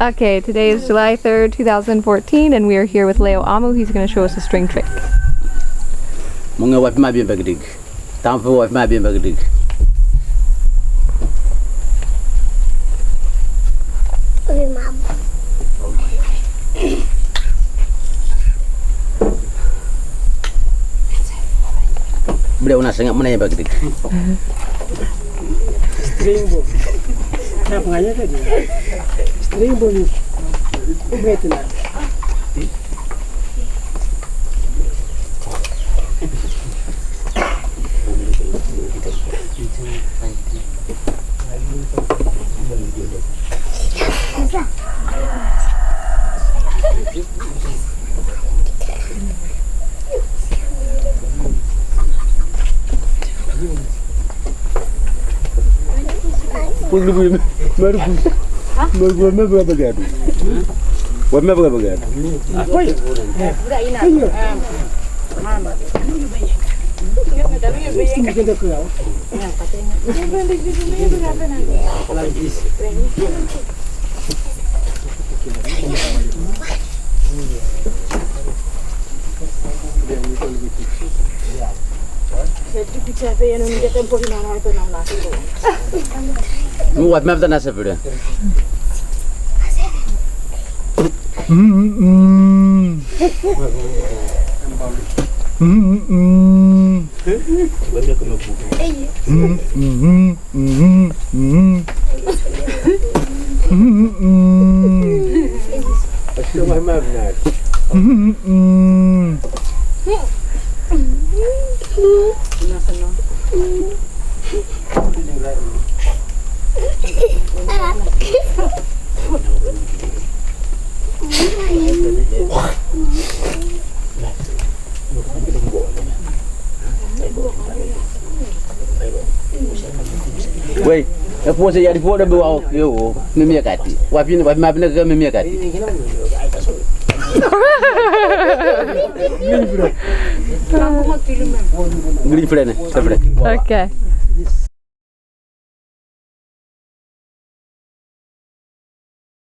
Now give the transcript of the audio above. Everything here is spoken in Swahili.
Okay, today is July 3rd, 2014, and we are here with Leo Amu. He's going to show us a string trick. Mga wife ma bien bagdig. Tam fo wife ma bien bagdig. Okay, Mom. Beliau nak sangat mana yang bagdig. String bow. Apa nganya tadi? String bow ni. Betul lah. Buat map tanah sebelah. Wei, apa saya di foto bawa yo, memia kati. Wapi map nak ke memia kati. Green friend, sebelah. Okay.